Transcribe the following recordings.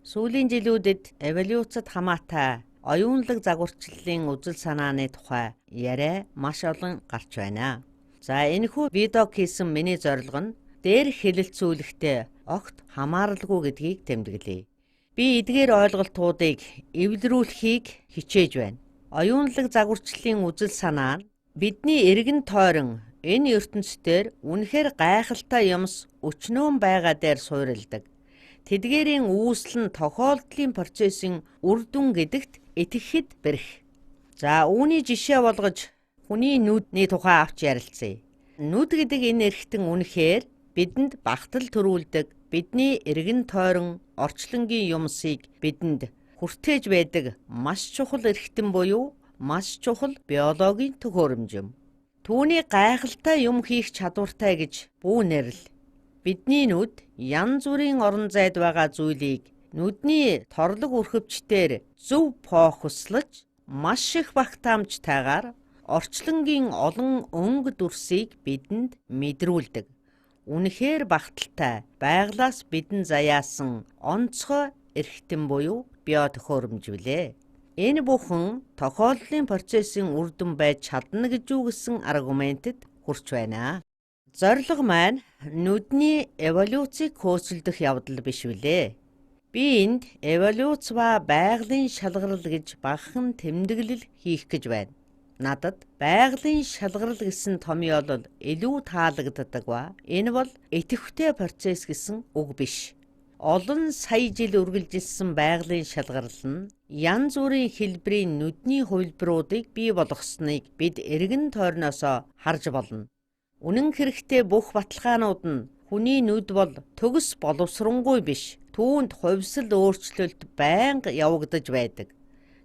Сүүлийн жилүүдэд эволюцид хамаатай оюунлаг загварчлалын үзэл санааны тухай яриа маш олон гарч байна. За энэхүү видеог хийсэн миний зорилго нь дээр хэлэлцүүлэхдээ огт хамааралгүй гэдгийг тэмдэглэе. Би эдгээр ойлголтуудыг эвлэрүүлэхийг хичээж байна. Оюунлаг загварчлалын үзэл санаа нь бидний эргэн тойрон энэ ертөнцийн үнэхээр гайхалтай юмс өчнөөн байгаа дээр суурилдаг. Тэдгээрийн үүсэл нь тохиолдлын процессын үр дүн гэдэгт итгэхэд бэрх. За үүний жишээ болгож хүний нүдний тухай авч ярилцъя. Нүд гэдэг энэ эрхтэн үнэхээр бидэнд багтал төрүүлдэг, бидний эргэн тойрон орчлонгийн юмсыг бидэнд хүртээж байдаг маш чухал эрхтэн буюу маш чухал биологийн төхөөрөмж юм. Түүний гайхалтай юм хийх чадвартай гэж бүү нэрлэл. Бидний нүд янз бүрийн орон зайд байгаа зүйлийг нүдний торлог үрхэвчдээр зөв фокуслаж маш их багтаамжтайгаар орчлонгийн олон өнгө дүрсийг бидэнд мэдрүүлдэг. Үнэхээр багталтай, байглаас бидэн заяасан онцгой эрхтэн буюу био төхөөрөмж билээ. Энэ бүхэн тохиолдлын процессын үр дүн байж чадна гэж юу гэсэн аргументэд хүрч байна. Зорилго маань нүдний эволюцийг хөөцөлдөх явдал биш билээ. Би энд эволюц ба байгалийн шалгарал гэж багахан тэмдэглэл хийх гэж байна. Надад байгалийн шалгарал гэсэн томьёолол илүү таалагддаг ба энэ бол идэвхтэй процесс гэсэн үг биш. Олон сая жил үргэлжилсэн байгалийн шалгарал нь янз бүрийн хэлбэрийн нүдний хувилбаруудыг бий болгосныг бид эргэн тойрноосоо харж болно. Үнэн хэрэгтээ бүх баталгаанууд нь хүний нүд бол төгс боловсронгүй биш, түүнд хувьсэл өөрчлөлт байнга явагдаж байдаг.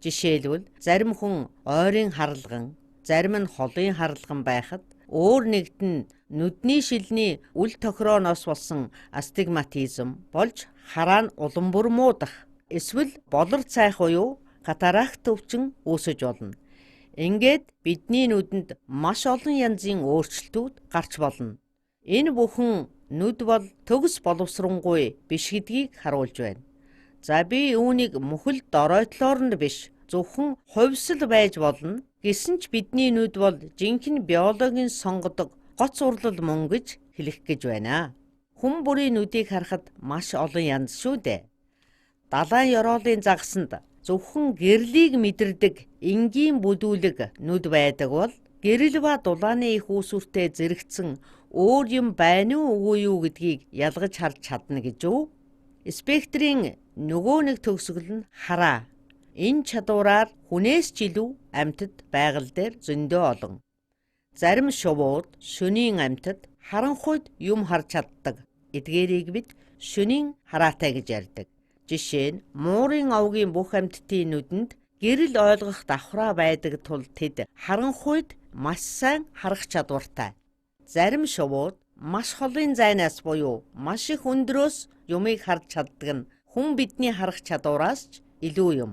Жишээлбэл зарим хүн ойрын харалган, зарим нь холын харалган байхад өөр нэгд нь нүдний шилний үл тохирооноос болсон астигматизм болж хараа нь улам бүр муудах, эсвэл болор цайх буюу катаракт өвчин үүсэж болно. Ингээд бидний нүдэнд маш олон янзын өөрчлөлтүүд гарч болно. Энэ бүхэн нүд бол төгс боловсронгүй биш гэдгийг харуулж байна. За би үүнийг мөхөл доройтлоор нь биш, зөвхөн хувьсэл байж болно. Гэсэн ч бидний нүд бол жинхэнэ биологийн сонгодог гоц урлал мөн гэж хэлэх гэж байна. Хүн бүрийн нүдийг харахад маш олон янз шүү дээ. Далайн ёроолын загсанд зөвхөн гэрлийг мэдэрдэг энгийн бүдүүлэг нүд байдаг бол гэрэл ба дулааны их үүсвэртэй зэрэгцэн өөр юм байна уу үгүй юу гэдгийг ялгаж харж чадна гэж үү? Спектрийн нөгөө нэг төгсгөл нь хараа. Энэ чадвараар хүнээс ч илүү амьтад байгаль дээр зөндөө олон. Зарим шувууд шөнийн амьтад харанхуйд юм харж чаддаг. Эдгээрийг бид шөнийн хараатай гэж ярьдаг. Жишээ нь муурын овгийн бүх амьтдын нүдэнд гэрэл ойлгох давхраа байдаг тул тэд харанхуйд маш сайн харах чадвартай. Зарим шувууд маш холын зайнаас буюу маш их өндрөөс юмыг харж чаддаг нь хүн бидний харах чадвараас ч илүү юм.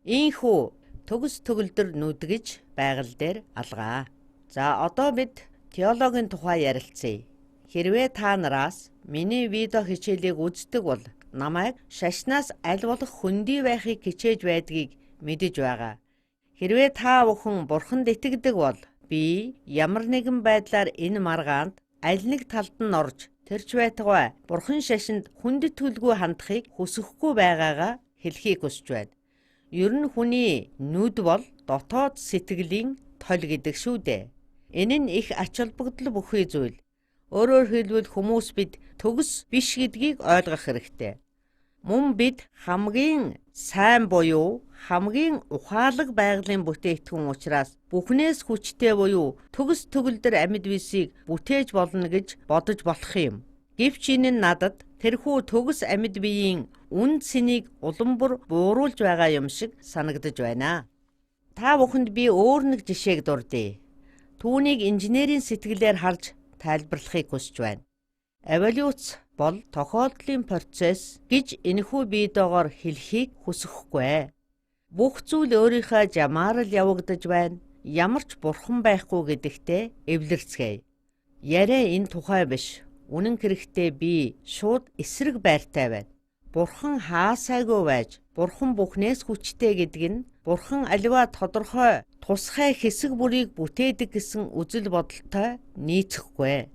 Ийхүү төгс төгөлдөр нүд гэж байгаль дээр алгаа. За одоо бид теологийн тухай ярилцъя. Хэрвээ та нараас миний видео хичээлийг үздэг бол намайг шашнаас аль болох хөндөй байхыг хичээж байдгийг мэдэж байгаа. Хэрвээ та бүхэн бурханд итгэдэг бол би ямар нэгэн байдлаар энэ маргаанд аль нэг талд нь орж тэрч байтугай бурхан шашинд хүндэтгэлгүй хандахыг хүсэхгүй байгаагаа хэлхийг хүсэж байна. Ер нь хүний нүд бол дотоод сэтгэлийн толь гэдэг шүү дээ. Энэ нь их ач холбогдол бүхий зүйл. Өөрөөр хэлбэл хүмүүс бид төгс биш гэдгийг ойлгох хэрэгтэй. Мөн бид хамгийн сайн буюу хамгийн ухаалаг байгалийн бүтээгдэхүүн учраас бүхнээс хүчтэй буюу төгс төгөлдөр амьд бисийг бүтээж болно гэж бодож болох юм. Гэвч энэ нь надад тэрхүү төгс амьд биеийн үн цэнийг улам бүр бууруулж байгаа юм шиг санагдаж байна. Та бүхэнд би өөр нэг жишээг дурдъя. Түүнийг инженерийн сэтгэлээр харж тайлбарлахыг хүсэж байна. Эволюц бол тохиолдлын процесс гэж энэхүү видеогоор хэлхийг хүсэхгүй. Бүх зүйл өөрийнхөө жамаар л явагдаж байна. Ямар ч бурхан байхгүй гэдэгтээ эвлэрцгээе. Яриа энэ тухай биш. Үнэн хэрэгтээ би шууд эсрэг байртай байна. Бурхан хаасайгүй байж, Бурхан бүхнээс хүчтэй гэдэг нь Бурхан аливаа тодорхой тусгай хэсэг бүрийг бүтээдэг гэсэн үзэл бодолтой нийцэхгүй.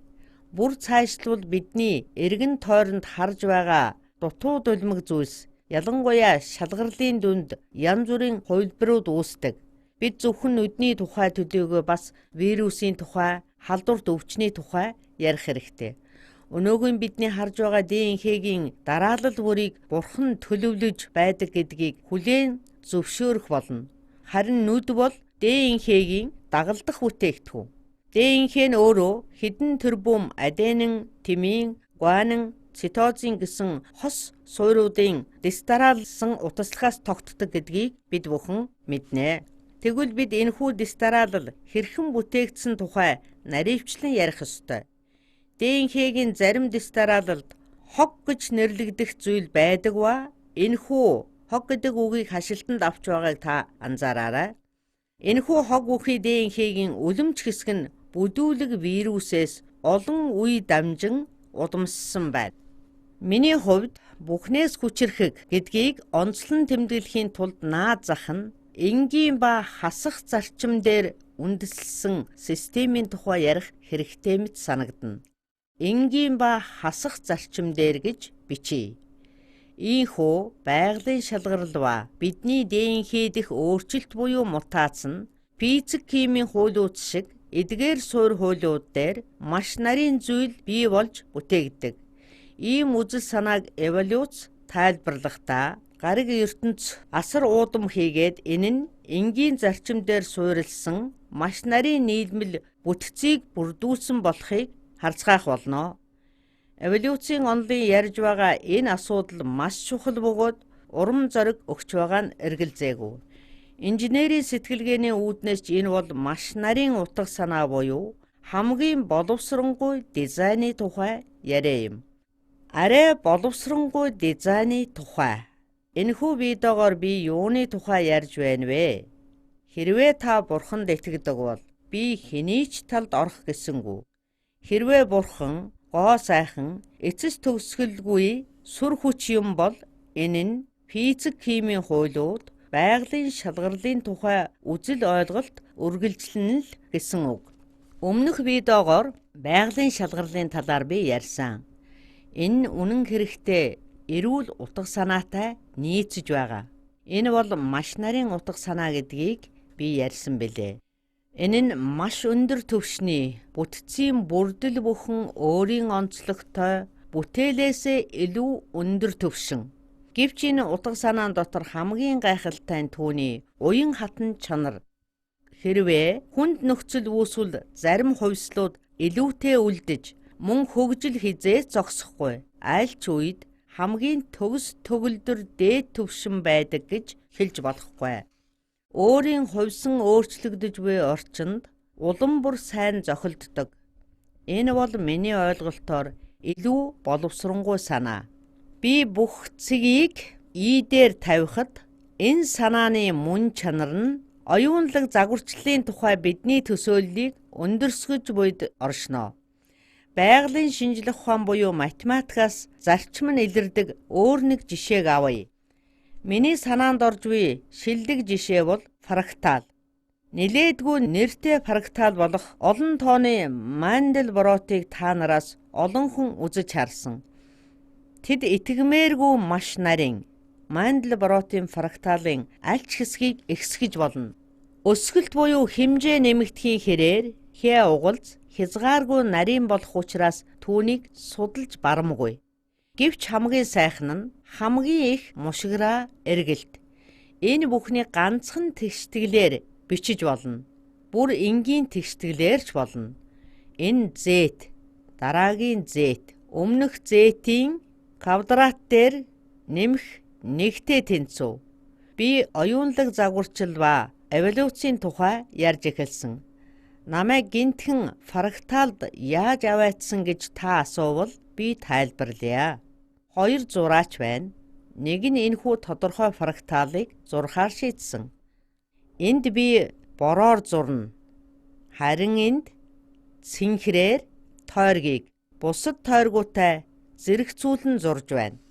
Бүр цаашлбал бидний эргэн тойронд харж байгаа дутуу дулмаг зүйлс, ялангуяа шалгарлын дүнд янз бүрийн хувилбарууд үүсдэг. Бид зөвхөн нүдний тухай төдийгүй бас вирусын тухай, халдварт өвчний тухай ярих хэрэгтэй. Өнөөгийн бидний харж байгаа ДНХ-гийн дараалал бүрийг Бурхан төлөвлөж байдаг гэдгийг хүлээн зөвшөөрөх болно. Харин нүд бол ДНХ-гийн дагалдах бүтээгдэхүүн. ДНХ нь өөрөө хэдэн тэрбум аденин, тимин, гуанин, цитозин гэсэн хос суурьуудын дистаралсан утаслагаас тогтдог гэдгийг бид бүхэн мэднэ. Тэгвэл бид энэхүү дистаралл хэрхэн бүтээгдсэн тухай наривчлан ярих ёстой. ДНХ-гийн зарим дистараллд хог гэж нэрлэгдэх зүйл байдаг ба энэхүү хог гэдэг үгийг хашилтанд авч байгааг та анзаараарай. Энэхүү хог үхий ДНХ-гийн үлэмж хэсэг нь бүдүүлэг вирусээс олон үе дамжин удамссан байна. Миний хувьд бүхнээс хүчирхэг гэдгийг онцлон тэмдэглэхийн тулд наад зах нь энгийн ба хасах зарчим дээр үндэслэсэн системийн тухай ярих хэрэгтэй мэт санагдана. Энгийн ба хасах зарчим дээр гэж бичье. Ийхүү байгалийн шалгарал ба бидний ДНХ дэх өөрчлөлт буюу мутац нь физик химийн хуулиуд шиг эдгээр суурь хуулиуд дээр маш нарийн зүйл бий болж бүтээгддэг. Ийм үзэл санааг эволюц тайлбарлахдаа гариг ертөнц асар уудам хийгээд энэ нь энгийн зарчим дээр суурилсан маш нарийн нийлмэл бүтцийг бүрдүүлсэн болохыг харцгаах болно. Эволюцийн онолын ярьж байгаа энэ асуудал маш чухал бөгөөд урам зориг өгч байгаа нь эргэлзээгүй. Инженерийн сэтгэлгээний үүднээс энэ бол маш нарийн утга санаа буюу хамгийн боловсронгүй дизайны тухай яриа юм. Арай боловсронгүй дизайны тухай. Энэхүү видеогоор би юуны тухай ярьж байна вэ? Хэрвээ та Бурханд итгэдэг бол би хэний ч талд орох гэсэнгүү. Хэрвээ Бурхан гоо сайхан, эцэс төгсгөлгүй сүр хүч юм бол энэ нь физик химийн хуулиуд, байгалийн шалгарлын тухай үзэл ойлголт үргэлжлэнэ л гэсэн үг. Өмнөх видеогоор байгалийн шалгарлын талаар би ярьсан. Энэ үнэн хэрэгтээ эрүүл утга санаатай нийцэж байгаа. Энэ бол маш нарийн утга санаа гэдгийг би ярьсан бэлээ. Энэ нь маш өндөр түвшний бүтцийн бүрдэл бүхэн өөрийн онцлогтой бүтээлээсээ илүү өндөр түвшин. Гэвч энэ утга санаан дотор хамгийн гайхалтай нь түүний уян хатан чанар. Хэрвээ хүнд нөхцөл үүсвэл зарим хувьслууд илүүтэй үлдэж мөн хөгжил хизээ зогсохгүй. Аль ч үед хамгийн төгс төгөлдөр дээд түвшин байдаг гэж хэлж болохгүй. Өөрийн хувьсан өөрчлөгдөж буй орчинд улам бүр сайн зохилддог. Энэ бол миний ойлголтоор илүү боловсронгуй санаа. Би бүх цэгийг дээр тавихад энэ санааны мөн чанар нь оюунлаг загварчлалын тухай бидний төсөөллийг өндөрсгөж буйд оршноо. Байгалийн шинжлэх ухаан буюу математикаас зарчим нь илэрдэг өөр нэг жишээг авъя. Миний санаанд орж буй шилдэг жишээ бол фрактал. Нилээдгүй нэртэй фрактал болох олон тооны Манделбротыг та нараас олон хүн үзэж харсан. Тэд итгэмээргүй маш нарийн Манделбротын фракталын аль ч хэсгийг ихсгэж болно. Өсгөлт буюу хэмжээ нэмэгдэхийн хэрээр хэ угалз хязгааргүй нарийн болох учраас түүнийг судалж барамгүй. Гэвч хамгийн сайхан нь хамгийн их мушгираа эргэлт. Энэ бүхний ганцхан тэгштгэлээр бичиж болно. Бүр энгийн тэгштгэлээр ч болно. Энэ Z, дараагийн Z, өмнөх Z-ийн квадрат дээр нэмэх нэгтэй тэнцүү. Би оюунлаг загварчил ба эволюцийн тухай ярьж эхэлсэн. Намайг гинтхэн фракталд яаж аваатсан гэж та асуувал би тайлбарлая. Хоёр зураач байна. Нэг нь энэхүү тодорхой фракталыг зурхаар шийдсэн. Энд би бороор зурна. Харин энд цэнхрээр тойргийг бусад тойргуутай зэрэгцүүлэн зурж байна.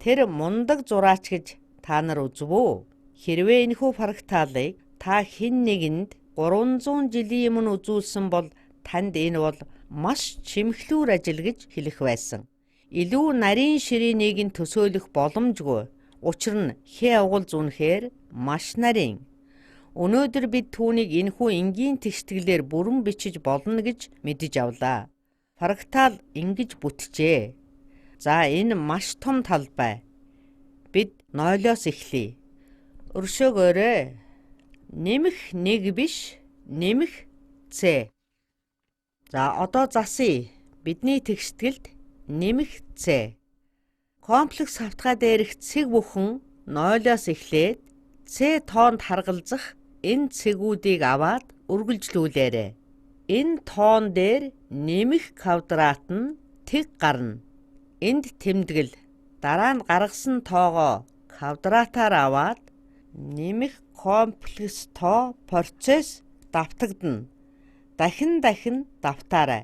Тэр мундаг зураач гэж та нар үзв үү? Хэрвээ энэхүү фракталыг та хэн нэгэнд 300 жилийн өмнө үзүүлсэн бол танд энэ бол маш чимхлүүр ажил гэж хэлэх байсан. Илүү нарийн ширээнийг нь төсөөлөх боломжгүй. Учир нь хээ агуулз үнэхээр маш нарийн. Өнөөдөр бид түүнийг энэхүү энгийн тэгшитгэлээр бүрэн бичиж болно гэж мэдэж авлаа. Фрактал ингэж бүтжээ. За энэ маш том талбай. Бид 0-оос эхлэе. Өршөөгөөрэй. Нэмэх 1 биш, нэмэх c. За одоо засъя. Бидний тэгшитгэлд нэмэх c. Комплекс хавтгай дээрх цэг бүхэн 0-оос эхлээд c тоонд харгалзах энэ цэгүүдийг аваад үргэлжлүүлээрэй. Энэ тоон дээр нэмэх квадрат нь тэг гарна. Энд тэмдэглэл. Дараа нь гаргасан тоогоо квадратаар аваад нэмэх комплекс тоо процесс давтагдана. Дахин давтаарай.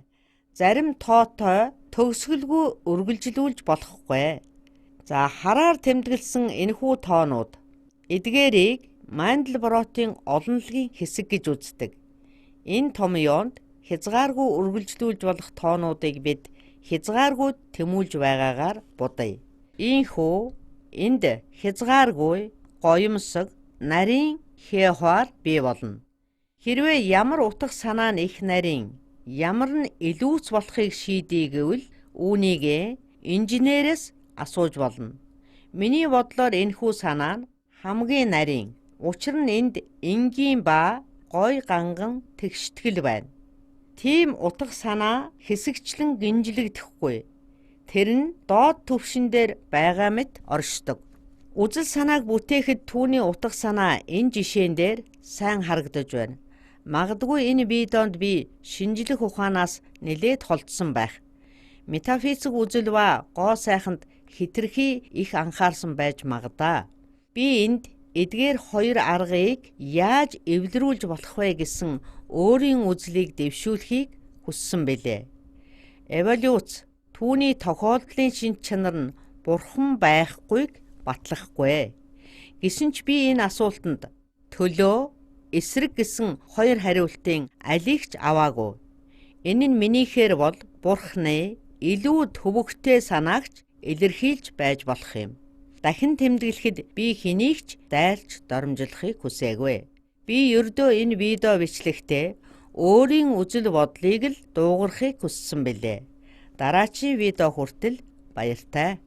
Зарим тоотой төгсгөлгүй үргэлжлүүлж болохгүй. За хараар тэмдэглэсэн энэхүү тоонууд эдгээрийг Манделбротын олонлогийн хэсэг гэж үздэг. Энэ том юунд хязгааргүй үргэлжлүүлж болох тоонуудыг бид хязгааргүй тэмүүлж байгаагаар будая. Ийхүү энд хязгааргүй гоёмсог нарийн хээхвар бий болно. Хэрвээ ямар утга санаа нь их нарийн, ямар нь илүүц болохыг шийдэе гэвэл үүнийг инженерээс асууж болно. Миний бодлоор энэхүү санаа нь хамгийн нарийн. Учир нь энд энгийн ба гой ганган тэгшитгэл байна. Тийм утга санаа хэсэгчлэн гинжлэгдэхгүй. Тэр нь доод түвшин дээр байгаа мэт оршдог. Үзэл санааг бүтээхэд түүний утга санаа энэ жишээн дээр сайн харагдаж байна. Магадгүй энэ видеонд би шинжлэх ухаанаас нэлээд холдсон байх. Метафизик үзэл ба гоо сайханд хэтэрхий их анхаарсан байж магадаа. Би энд эдгээр хоёр аргыг яаж эвлэрүүлж болох вэ гэсэн өөрийн үзлийг дэвшүүлэхийг хүссэн бэлээ. Эволюц түүний тохиолдлын шинж чанар нь бурхан байхгүйг батлахгүй. Гэсэн ч би энэ асуултанд төлөө, эсрэг гэсэн хоёр хариултын алийг ч аваагүй. Энэ нь минийхээр бол бурханы илүү төвөгтэй санаагч илэрхийлж байж болох юм. Дахин тэмдэглэхэд би хэнийг ч дайлж доромжлохыг хүсээгүй. Би ердөө энэ видео бичлэхдээ өөрийн үзэл бодлыг л дуугарахыг хүссэн бэлээ. Дараачийн видео хүртэл баяртай.